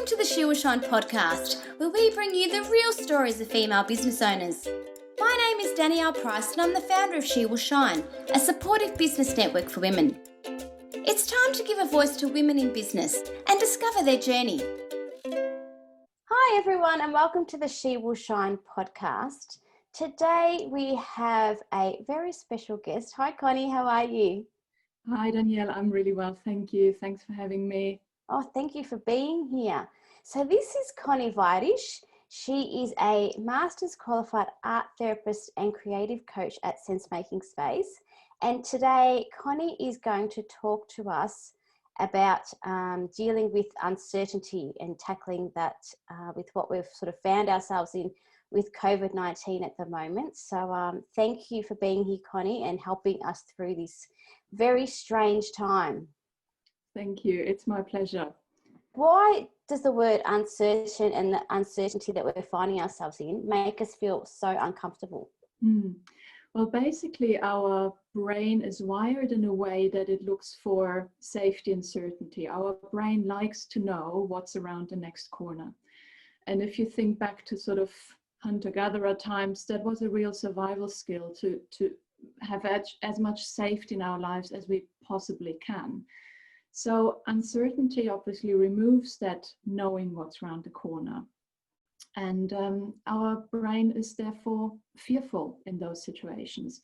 Welcome to the She Will Shine podcast, where we bring you the real stories of female business owners. My name is Danielle Price and I'm the founder of She Will Shine, a supportive business network for women. It's time to give a voice to women in business and discover their journey. Hi everyone and welcome to the She Will Shine podcast. Today we have a very special guest. Hi Conny, how are you? Hi Danielle, I'm really well, thank you. Thanks for having me. Oh, thank you for being here. So this is Conny Weyrich. She is a Master's Qualified Art Therapist and Creative Coach at Sensemaking Space. And today, Conny is going to talk to us about dealing with uncertainty and tackling that with what we've sort of found ourselves in with COVID-19 at the moment. So thank you for being here, Conny, and helping us through this very strange time. Thank you. It's my pleasure. Why does the word uncertain and the uncertainty that we're finding ourselves in make us feel so uncomfortable? Well, basically, our brain is wired in a way that it looks for safety and certainty. Our brain likes to know what's around the next corner. And if you think back to sort of hunter-gatherer times, that was a real survival skill to have as much safety in our lives as we possibly can. So uncertainty obviously removes that knowing what's around the corner. And our brain is therefore fearful in those situations.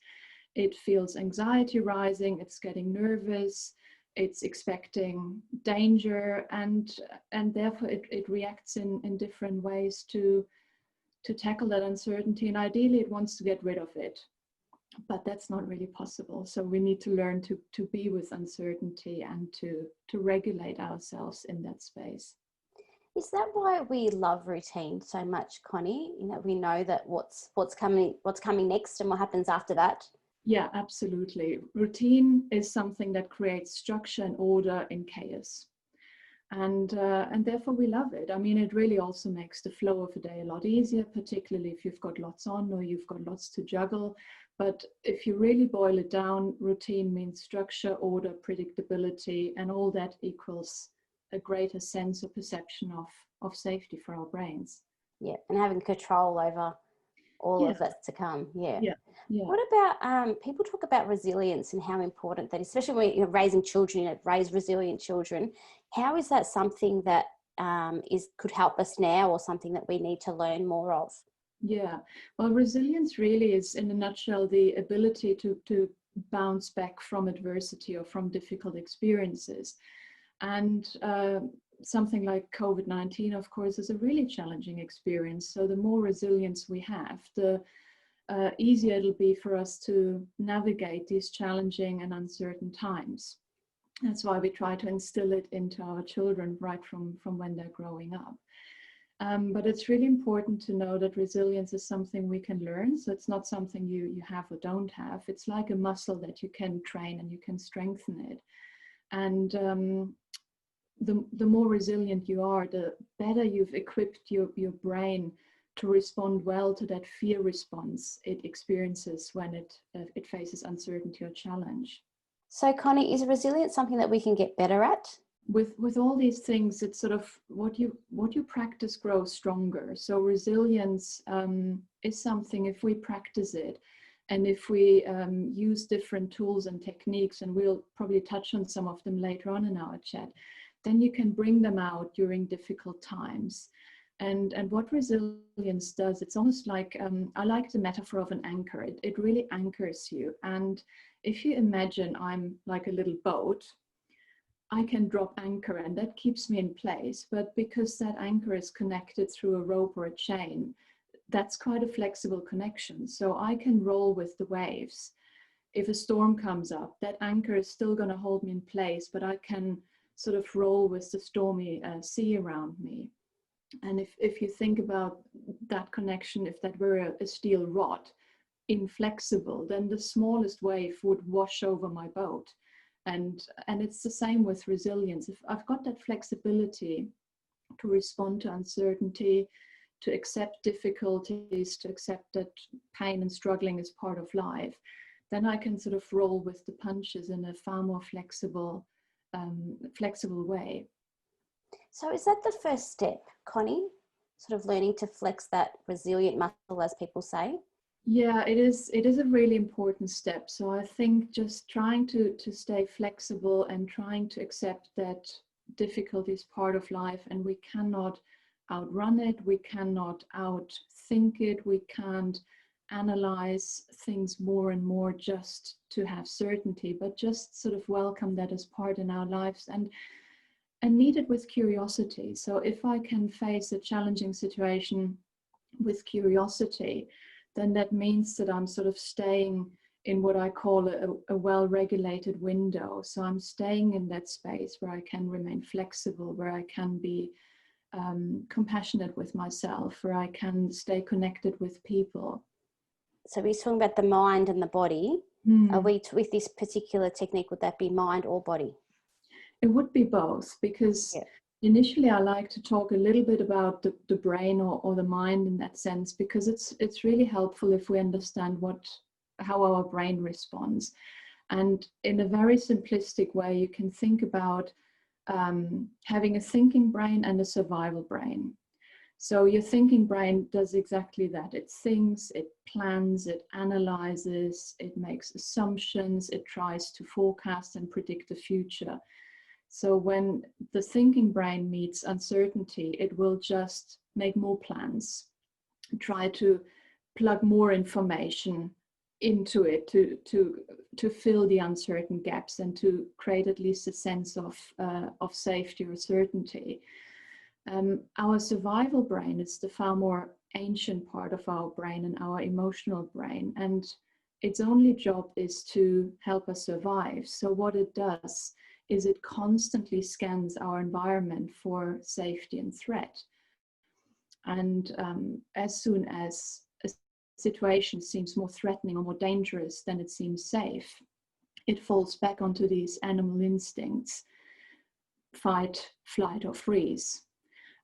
It feels anxiety rising, it's getting nervous, it's expecting danger, and therefore it reacts in different ways to tackle that uncertainty. And ideally it wants to get rid of it. But that's not really possible. So we need to learn to be with uncertainty and to regulate ourselves in that space. Is that why we love routine so much, Conny? You know, we know that what's coming next and what happens after that. Yeah, absolutely. Routine is something that creates structure and order in chaos. And therefore we love it. I mean, it really also makes the flow of a day a lot easier, particularly if you've got lots on or you've got lots to juggle. But if you really boil it down, routine means structure, order, predictability, and all that equals a greater sense or perception of safety for our brains. Yeah, and having control over all of that's to come. Yeah. What about people talk about resilience and how important that is, especially when you're raising children, raise resilient children. How is that something that could help us now, or something that we need to learn more of? Yeah, well, resilience really is, in a nutshell, the ability to bounce back from adversity or from difficult experiences. And something like COVID-19, of course, is a really challenging experience. So the more resilience we have, the easier it'll be for us to navigate these challenging and uncertain times. That's why we try to instill it into our children right from when they're growing up. But it's really important to know that resilience is something we can learn. So it's not something you have or don't have. It's like a muscle that you can train and you can strengthen it. And the more resilient you are, the better you've equipped your brain to respond well to that fear response it experiences when it faces uncertainty or challenge. So Conny, is resilience something that we can get better at? With all these things, it's sort of what you practice grows stronger. So resilience is something, if we practice it and if we use different tools and techniques, and we'll probably touch on some of them later on in our chat, then you can bring them out during difficult times. And what resilience does, it's almost like, I like the metaphor of an anchor. It really anchors you. And if you imagine I'm like a little boat, I can drop anchor and that keeps me in place. But because that anchor is connected through a rope or a chain, that's quite a flexible connection. So I can roll with the waves. If a storm comes up, that anchor is still going to hold me in place, but I can sort of roll with the stormy sea around me. And if you think about that connection, if that were a steel rod, inflexible, then the smallest wave would wash over my boat. And it's the same with resilience. If I've got that flexibility to respond to uncertainty, to accept difficulties, to accept that pain and struggling is part of life, then I can sort of roll with the punches in a far more flexible way. So is that the first step, Connie? Sort of learning to flex that resilient muscle, as people say? Yeah, it is. It is a really important step. So I think just trying to stay flexible and trying to accept that difficulty is part of life, and we cannot outrun it. We cannot outthink it. We can't analyze things more and more just to have certainty, but just sort of welcome that as part in our lives and meet it with curiosity. So if I can face a challenging situation with curiosity, then that means that I'm sort of staying in what I call a well-regulated window. So I'm staying in that space where I can remain flexible, where I can be compassionate with myself, where I can stay connected with people. So we're talking about the mind and the body. Are we, with this particular technique, would that be mind or body? It would be both, because Yeah. initially I like to talk a little bit about the brain or the mind in that sense, because it's really helpful if we understand how our brain responds. And in a very simplistic way, you can think about having a thinking brain and a survival brain. So your thinking brain does exactly that. It thinks, it plans, it analyzes, it makes assumptions, it tries to forecast and predict the future. So when the thinking brain meets uncertainty, it will just make more plans, try to plug more information into it to fill the uncertain gaps and to create at least a sense of safety or certainty. Our survival brain is the far more ancient part of our brain and our emotional brain, and its only job is to help us survive. So what it does is it constantly scans our environment for safety and threat. And as soon as a situation seems more threatening or more dangerous than it seems safe, it falls back onto these animal instincts: fight, flight, or freeze.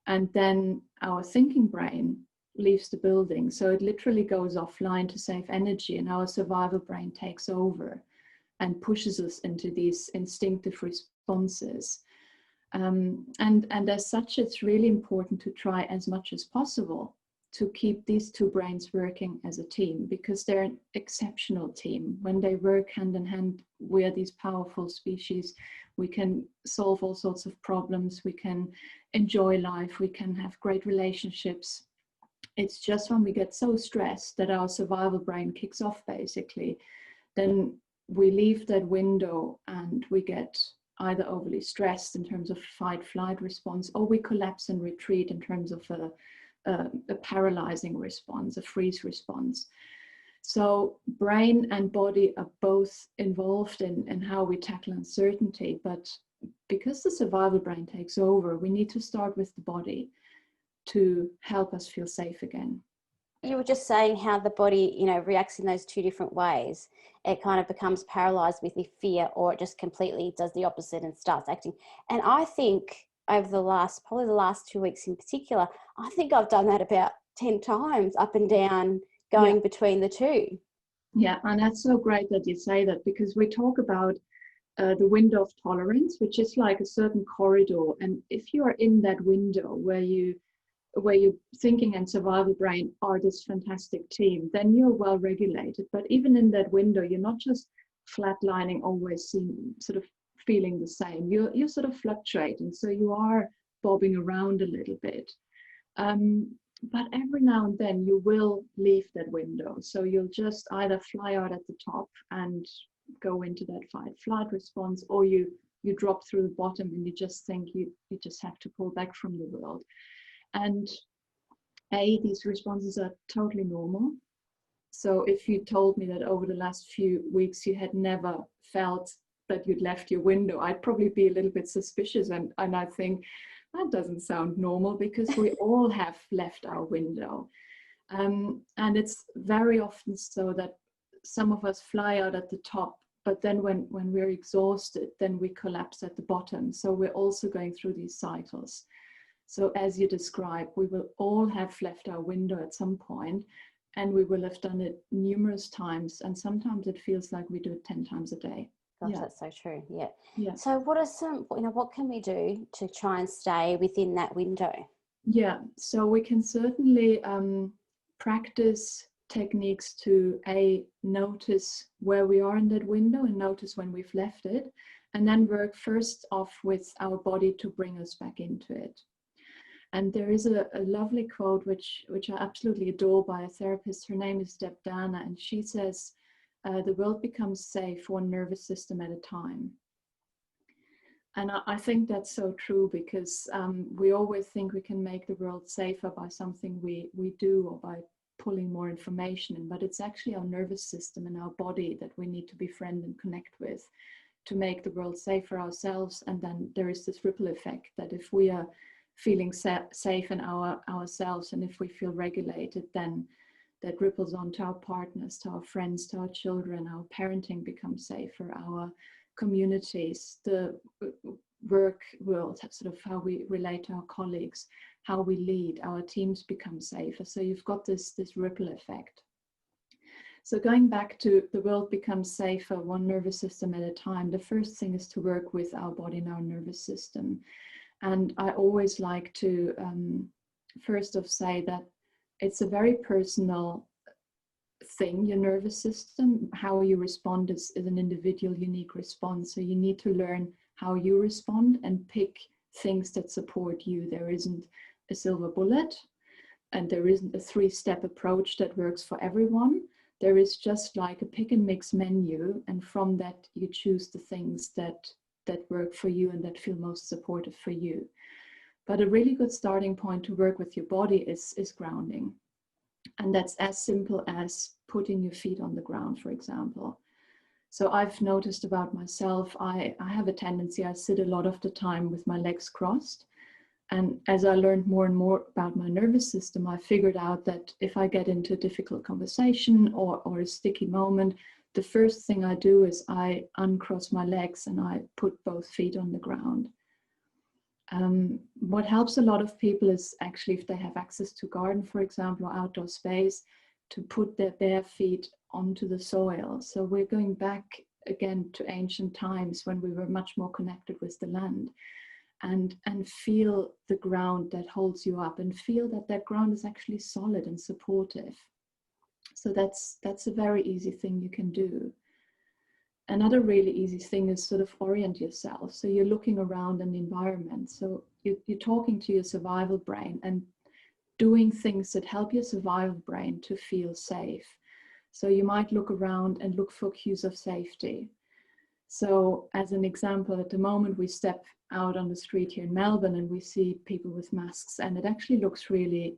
And then our thinking brain leaves the building. So it literally goes offline to save energy, and our survival brain takes over and pushes us into these instinctive responses. And as such, it's really important to try as much as possible to keep these two brains working as a team, because they're an exceptional team. When they work hand in hand, we are these powerful species. We can solve all sorts of problems. We can enjoy life. We can have great relationships. It's just when we get so stressed that our survival brain kicks off, basically, then we leave that window and we get either overly stressed in terms of fight-flight response, or we collapse and retreat in terms of a paralyzing response, a freeze response. So brain and body are both involved in how we tackle uncertainty, but because the survival brain takes over, we need to start with the body to help us feel safe again. You were just saying how the body, reacts in those two different ways. It kind of becomes paralyzed with the fear, or it just completely does the opposite and starts acting. And I think over probably the last 2 weeks in particular, I think I've done that about 10 times, up and down, going between the two. Yeah, and that's so great that you say that, because we talk about the window of tolerance, which is like a certain corridor. And if you are in that window where your thinking and survival brain are this fantastic team, then you're well regulated. But even in that window, you're not just flatlining, always sort of feeling the same. You're sort of fluctuating, so you are bobbing around a little bit. But every now and then you will leave that window. So you'll just either fly out at the top and go into that fight-flight response, or you drop through the bottom and you just think you just have to pull back from the world. And these responses are totally normal. So if you told me that over the last few weeks you had never felt that you'd left your window, I'd probably be a little bit suspicious, and I think that doesn't sound normal, because we all have left our window. And it's very often so that some of us fly out at the top, but then when we're exhausted, then we collapse at the bottom. So we're also going through these cycles. So as you describe, we will all have left our window at some point, and we will have done it numerous times. And sometimes it feels like we do it 10 times a day. Gosh, Yeah. that's so true. Yeah. Yeah. So what are some, what can we do to try and stay within that window? Yeah, so we can certainly practice techniques to notice where we are in that window and notice when we've left it, and then work first off with our body to bring us back into it. And there is a lovely quote which I absolutely adore by a therapist. Her name is Dana, and she says, "The world becomes safe one nervous system at a time." And I think that's so true, because we always think we can make the world safer by something we do or by pulling more information in, but it's actually our nervous system and our body that we need to befriend and connect with to make the world safe for ourselves. And then there is this ripple effect that if we are feeling safe in ourselves, and if we feel regulated, then that ripples on to our partners, to our friends, to our children. Our parenting becomes safer, our communities, the work world, sort of how we relate to our colleagues, how we lead, our teams become safer. So you've got this ripple effect. So going back to the world becomes safer one nervous system at a time, the first thing is to work with our body and our nervous system. And I always like to first off say that it's a very personal thing, your nervous system. How you respond is an individual, unique response. So you need to learn how you respond and pick things that support you. There isn't a silver bullet, and there isn't a 3-step approach that works for everyone. There is just like a pick and mix menu, and from that you choose the things that work for you and that feel most supportive for you. But a really good starting point to work with your body is grounding. And that's as simple as putting your feet on the ground, for example. So I've noticed about myself, I have a tendency, I sit a lot of the time with my legs crossed. And as I learned more and more about my nervous system, I figured out that if I get into a difficult conversation or a sticky moment, the first thing I do is I uncross my legs and I put both feet on the ground. What helps a lot of people is actually, if they have access to garden, for example, or outdoor space, to put their bare feet onto the soil. So we're going back again to ancient times when we were much more connected with the land, and feel the ground that holds you up, and feel that that ground is actually solid and supportive. So that's a very easy thing you can do. Another really easy thing is sort of orient yourself. So you're looking around in the environment. So you're talking to your survival brain and doing things that help your survival brain to feel safe. So you might look around and look for cues of safety. So as an example, at the moment we step out on the street here in Melbourne and we see people with masks, and it actually looks really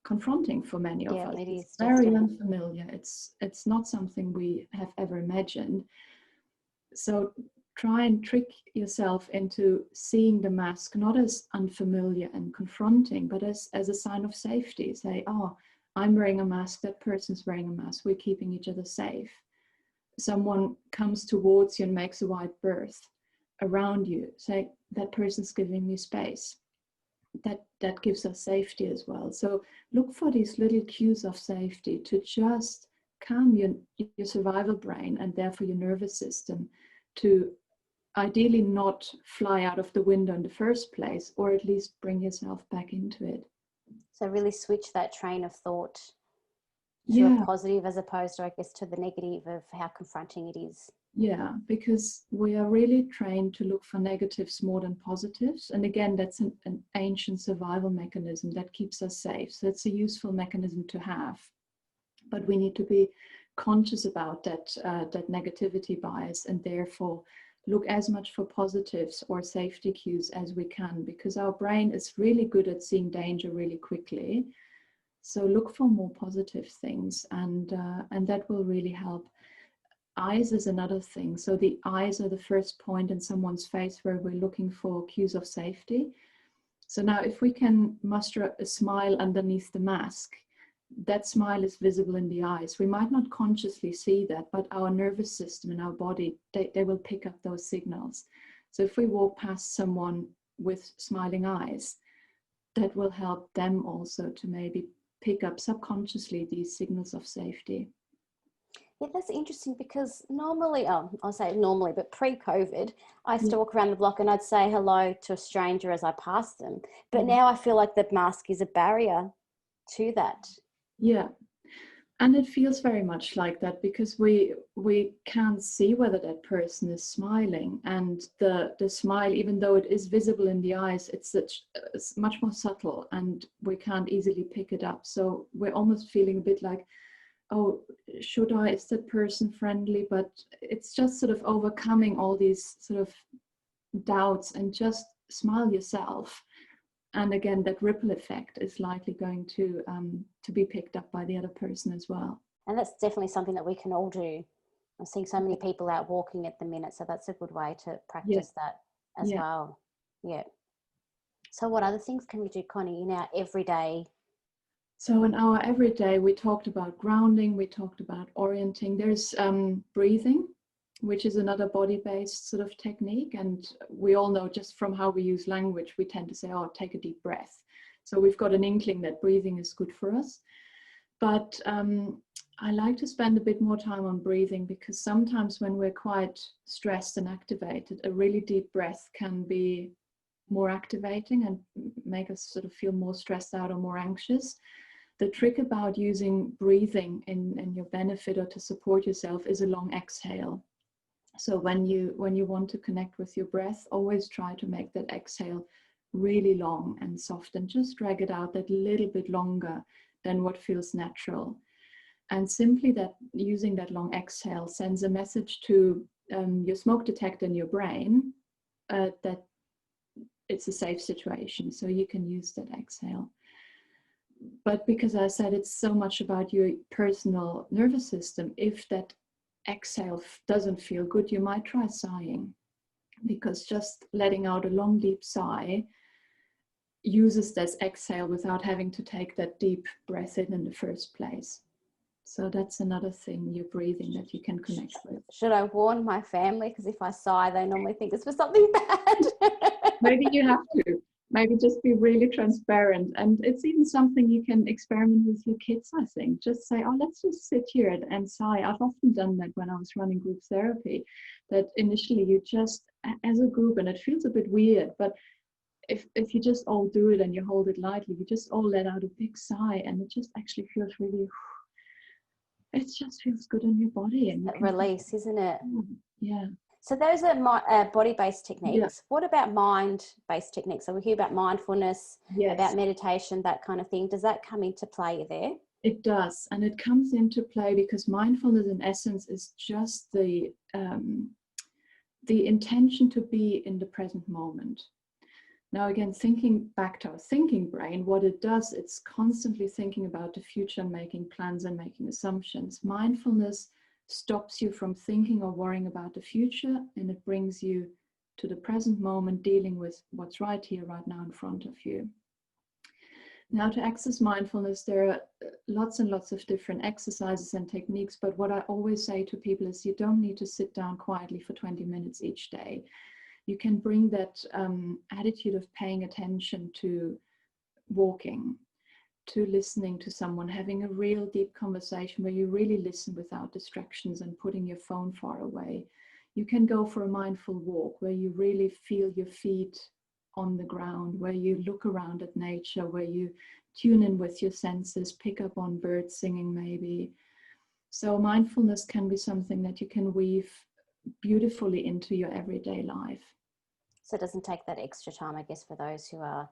confronting for many of us. It's very unfamiliar. It's not something we have ever imagined. So try and trick yourself into seeing the mask not as unfamiliar and confronting, but as a sign of safety. Say, oh, I'm wearing a mask, that person's wearing a mask, we're keeping each other safe. Someone comes towards you and makes a wide berth around you, say, that person's giving me space. That gives us safety as well. So look for these little cues of safety to just calm your survival brain, and therefore your nervous system, to ideally not fly out of the window in the first place, or at least bring yourself back into it. So really switch that train of thought to a positive, as opposed to, I guess, to the negative of how confronting it is. Yeah, because we are really trained to look for negatives more than positives. And again, that's an ancient survival mechanism that keeps us safe. So it's a useful mechanism to have. But we need to be conscious about that negativity bias, and therefore look as much for positives or safety cues as we can, because our brain is really good at seeing danger really quickly. So look for more positive things, and that will really help. Eyes is another thing. So the eyes are the first point in someone's face where we're looking for cues of safety. So now if we can muster a smile underneath the mask, that smile is visible in the eyes. We might not consciously see that, but our nervous system and our body, they will pick up those signals. So if we walk past someone with smiling eyes, that will help them also to maybe pick up subconsciously these signals of safety. Yeah, that's interesting because normally, I'll say normally, but pre-COVID, I used to Yeah. walk around the block and I'd say hello to a stranger as I passed them. But Yeah. now I feel like the mask is a barrier to that. Yeah. And it feels very much like that because we can't see whether that person is smiling, and the smile, even though it is visible in the eyes, it's much more subtle and we can't easily pick it up. So we're almost feeling a bit like, oh, is that person friendly? But it's just sort of overcoming all these sort of doubts and just smile yourself. And again, that ripple effect is likely going to be picked up by the other person as well. And that's definitely something that we can all do. I'm seeing so many people out walking at the minute, so that's a good way to practice that as well. Yeah. So what other things can we do, Connie, in our everyday? So in our everyday, we talked about grounding, we talked about orienting. There's breathing, which is another body-based sort of technique. And we all know just from how we use language, we tend to say, oh, take a deep breath. So we've got an inkling that breathing is good for us. But I like to spend a bit more time on breathing because sometimes when we're quite stressed and activated, a really deep breath can be more activating and make us sort of feel more stressed out or more anxious. The trick about using breathing in your benefit or to support yourself is a long exhale. So when you want to connect with your breath, always try to make that exhale really long and soft and just drag it out that little bit longer than what feels natural. And simply that using that long exhale sends a message to your smoke detector in your brain that it's a safe situation, so you can use that exhale. But because I said it's so much about your personal nervous system, if that exhale doesn't feel good, you might try sighing, because just letting out a long, deep sigh uses this exhale without having to take that deep breath in the first place. So that's another thing, your breathing, that you can connect with. Should I warn my family? Because if I sigh, they normally think it's for something bad. Maybe you have to. Maybe just be really transparent. And it's even something you can experiment with your kids, I think. Just say, oh, let's just sit here and sigh. I've often done that when I was running group therapy, that initially you just, as a group, and it feels a bit weird, but if you just all do it and you hold it lightly, you just all let out a big sigh, and it just actually feels really, it just feels good in your body. And you can release, isn't it? Yeah. So those are body-based techniques. Yeah. What about mind-based techniques? So we hear about mindfulness, Yes. about meditation, that kind of thing. Does that come into play there? It does, and it comes into play because mindfulness in essence is just the intention to be in the present moment. Now again, thinking back to our thinking brain, what it does, it's constantly thinking about the future and making plans and making assumptions. Mindfulness stops you from thinking or worrying about the future, and it brings you to the present moment, dealing with what's right here, right now in front of you. Now, to access mindfulness, there are lots and lots of different exercises and techniques, but what I always say to people is you don't need to sit down quietly for 20 minutes each day. You can bring that attitude of paying attention to walking, to listening to someone, having a real deep conversation where you really listen without distractions and putting your phone far away. You can go for a mindful walk where you really feel your feet on the ground, where you look around at nature, where you tune in with your senses, pick up on birds singing maybe. So mindfulness can be something that you can weave beautifully into your everyday life. So it doesn't take that extra time, I guess, for those who are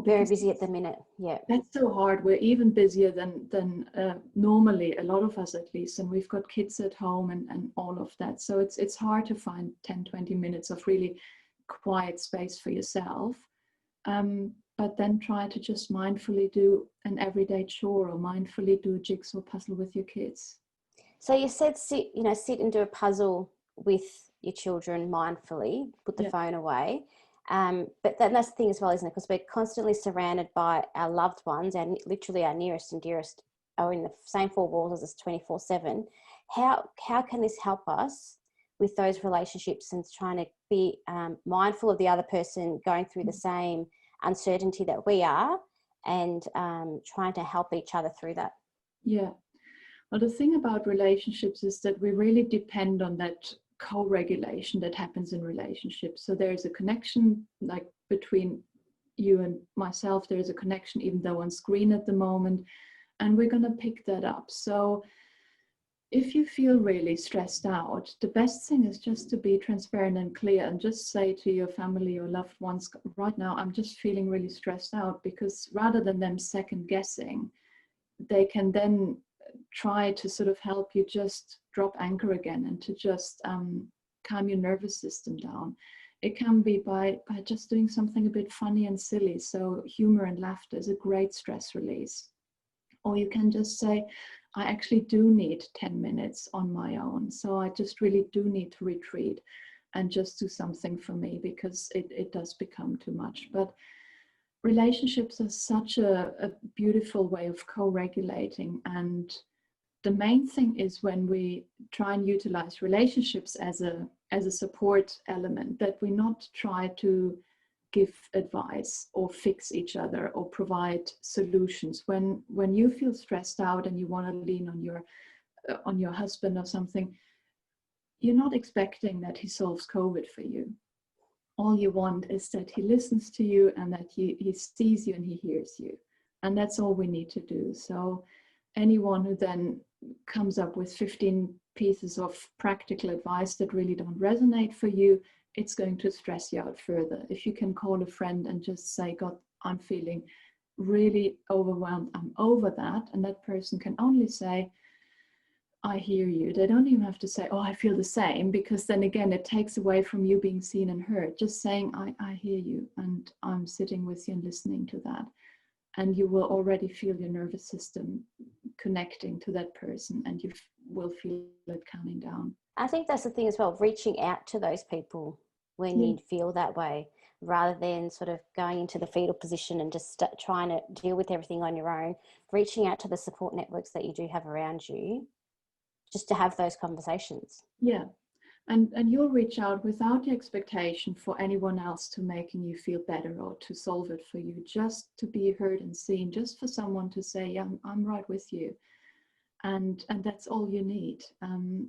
very busy at the minute. Yeah, that's so hard. We're even busier than normally, a lot of us at least, and we've got kids at home and all of that. So it's hard to find 10-20 minutes of really quiet space for yourself. But then try to just mindfully do an everyday chore or mindfully do a jigsaw puzzle with your kids. So you said sit and do a puzzle with your children mindfully, put the phone away. But that's the thing as well, isn't it? Because we're constantly surrounded by our loved ones, and literally our nearest and dearest are in the same four walls as us 24/7. How can this help us with those relationships and trying to be mindful of the other person going through the same uncertainty that we are, and trying to help each other through that? Yeah. Well, the thing about relationships is that we really depend on that co-regulation that happens in relationships. So there's a connection, like between you and myself, there's a connection even though on screen at the moment, and we're going to pick that up. So if you feel really stressed out, the best thing is just to be transparent and clear and just say to your family or loved ones, right now I'm just feeling really stressed out, because rather than them second guessing, they can then try to sort of help you just drop anchor again and to just calm your nervous system down. It can be by just doing something a bit funny and silly. So humor and laughter is a great stress release. Or you can just say, I actually do need 10 minutes on my own. So I just really do need to retreat and just do something for me, because it does become too much. But relationships are such a beautiful way of co-regulating. And the main thing is when we try and utilize relationships as a support element, that we not try to give advice or fix each other or provide solutions. When you feel stressed out and you want to lean on your husband or something, you're not expecting that he solves COVID for you. All you want is that he listens to you and that he sees you and he hears you. And that's all we need to do. So anyone who then comes up with 15 pieces of practical advice that really don't resonate for you, it's going to stress you out further. If you can call a friend and just say, God, I'm feeling really overwhelmed, I'm over that. And that person can only say, I hear you. They don't even have to say, oh, I feel the same, because then again, it takes away from you being seen and heard. Just saying, I hear you and I'm sitting with you and listening to that. And you will already feel your nervous system connecting to that person, and you will feel it calming down. I think that's the thing as well, reaching out to those people when you feel that way, rather than sort of going into the fetal position and just trying to deal with everything on your own. Reaching out to the support networks that you do have around you, just to have those conversations. Yeah. And you'll reach out without the expectation for anyone else to making you feel better or to solve it for you, just to be heard and seen, just for someone to say, yeah, I'm right with you. And that's all you need.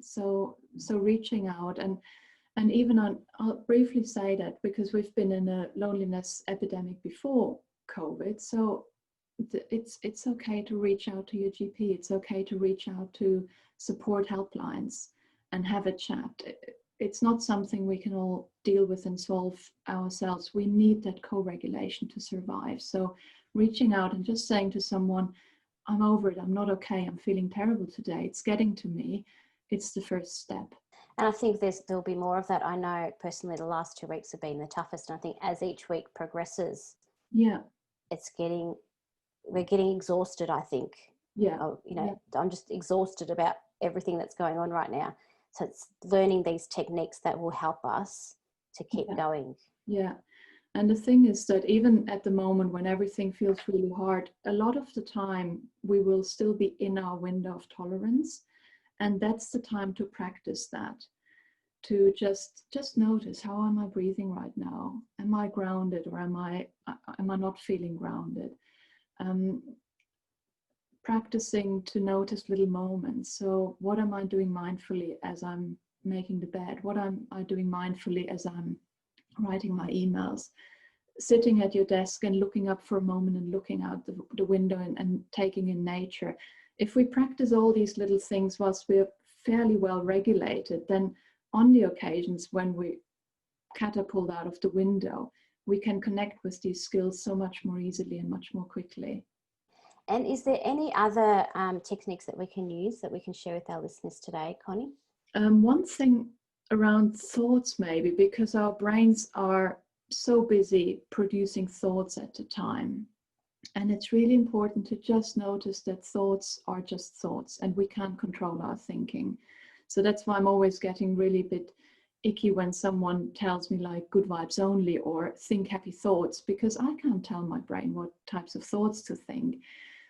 So reaching out and even I'll briefly say that because we've been in a loneliness epidemic before COVID. So it's okay to reach out to your GP. It's okay to reach out to support helplines and have a chat. It's not something we can all deal with and solve ourselves. We need that co-regulation to survive. So reaching out and just saying to someone, I'm over it, I'm not okay, I'm feeling terrible today, it's getting to me, it's the first step. And I think there'll be more of that. I know personally the last 2 weeks have been the toughest. And I think as each week progresses, we're getting exhausted, I think. I'm just exhausted about everything that's going on right now. So it's learning these techniques that will help us to keep going. Yeah. And the thing is that even at the moment when everything feels really hard, a lot of the time we will still be in our window of tolerance. And that's the time to practice that, to just notice, how am I breathing right now? Am I grounded, or am I not feeling grounded? Practicing to notice little moments. So what am I doing mindfully as I'm making the bed? What am I doing mindfully as I'm writing my emails? Sitting at your desk and looking up for a moment and looking out the window and taking in nature. If we practice all these little things whilst we're fairly well regulated, then on the occasions when we catapult out of the window, we can connect with these skills so much more easily and much more quickly. And is there any other techniques that we can use that we can share with our listeners today, Conny? One thing around thoughts, maybe, because our brains are so busy producing thoughts at a time. And it's really important to just notice that thoughts are just thoughts and we can't control our thinking. So that's why I'm always getting really a bit icky when someone tells me like good vibes only or think happy thoughts, because I can't tell my brain what types of thoughts to think.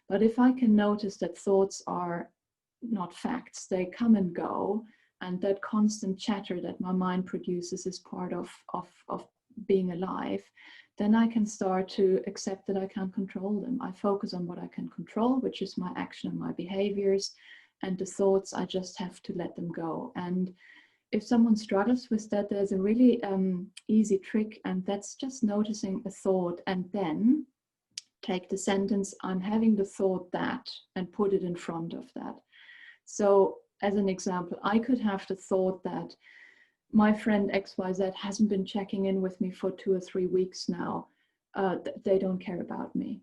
But if I can notice that thoughts are not facts, they come and go, and that constant chatter that my mind produces is part of being alive, then I can start to accept that I can't control them. I focus on what I can control, which is my action and my behaviors, And the thoughts, I just have to let them go. And if someone struggles with that, there's a really easy trick, and that's just noticing a thought and then take the sentence, I'm having the thought that, and put it in front of that. So as an example, I could have the thought that my friend XYZ hasn't been checking in with me for 2 or 3 weeks now. They don't care about me.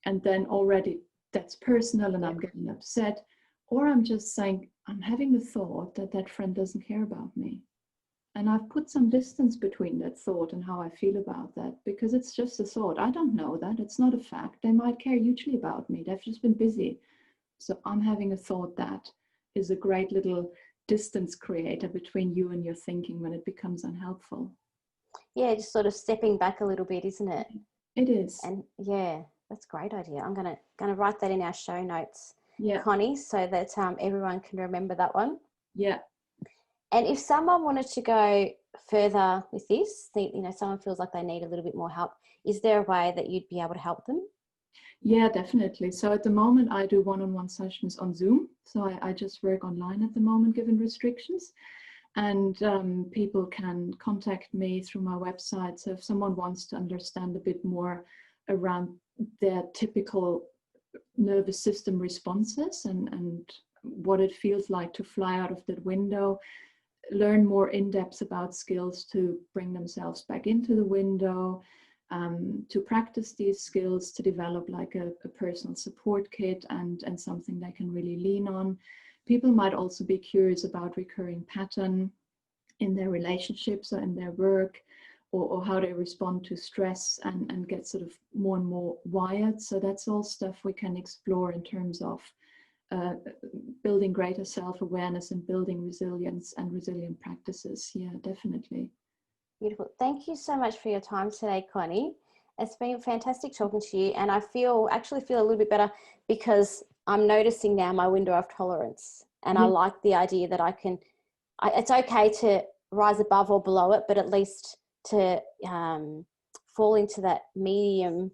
And then already that's personal and I'm getting upset. Or I'm just saying, I'm having the thought that that friend doesn't care about me. And I've put some distance between that thought and how I feel about that, because it's just a thought. I don't know that. It's not a fact. They might care hugely about me. They've just been busy. So I'm having a thought that is a great little distance creator between you and your thinking when it becomes unhelpful. Yeah, just sort of stepping back a little bit, isn't it? It is. And yeah, that's a great idea. I'm gonna write that in our show notes, Yeah. Connie, so that everyone can remember that one. Yeah. And if someone wanted to go further with this, someone feels like they need a little bit more help, is there a way that you'd be able to help them? Yeah, definitely. So at the moment, I do one-on-one sessions on Zoom. So I just work online at the moment, given restrictions. And people can contact me through my website. So if someone wants to understand a bit more around their typical nervous system responses and what it feels like to fly out of that window, learn more in depth about skills to bring themselves back into the window, to practice these skills, to develop like a personal support kit and something they can really lean on. People might also be curious about recurring pattern in their relationships or in their work, or how they respond to stress and get sort of more and more wired. So that's all stuff we can explore in terms of building greater self-awareness and building resilience and resilient practices. Yeah, definitely. Beautiful. Thank you so much for your time today, Connie. It's been fantastic talking to you, and I actually feel a little bit better because I'm noticing now my window of tolerance, and I like the idea that it's okay to rise above or below it, but at least to fall into that medium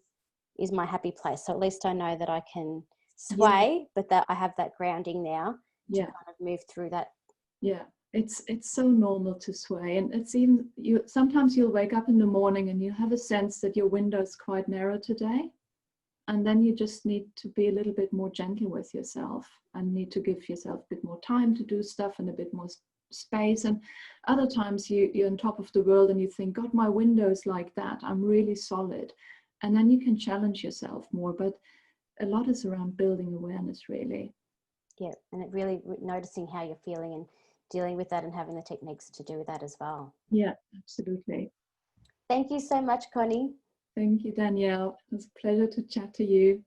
is my happy place. So at least I know that I can sway, but that I have that grounding now to kind of move through that. Yeah. It's so normal to sway, and it's even sometimes you'll wake up in the morning and you have a sense that your window is quite narrow today, and then you just need to be a little bit more gentle with yourself and need to give yourself a bit more time to do stuff and a bit more space. And other times you're on top of the world and you think, God, my window is like that, I'm really solid, and then you can challenge yourself more. But a lot is around building awareness, really. Yeah, and it really noticing how you're feeling and dealing with that and having the techniques to do that as well. Yeah, absolutely. Thank you so much, Connie. Thank you, Danielle. It was a pleasure to chat to you.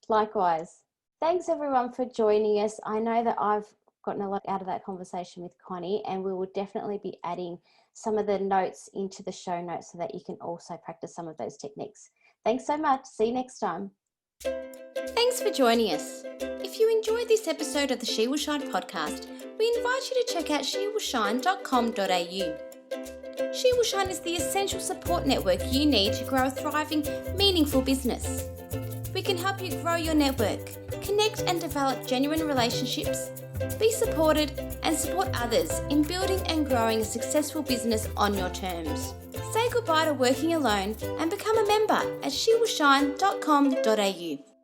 Likewise. Thanks everyone for joining us. I know that I've gotten a lot out of that conversation with Connie, and we will definitely be adding some of the notes into the show notes so that you can also practice some of those techniques. Thanks so much. See you next time. Thanks for joining us. If you enjoyed this episode of the She Will Shine podcast, we invite you to check out shewillshine.com.au. She Will Shine is the essential support network you need to grow a thriving, meaningful business. We can help you grow your network, connect and develop genuine relationships, be supported and support others in building and growing a successful business on your terms. Say goodbye to working alone and become a member at shewillshine.com.au.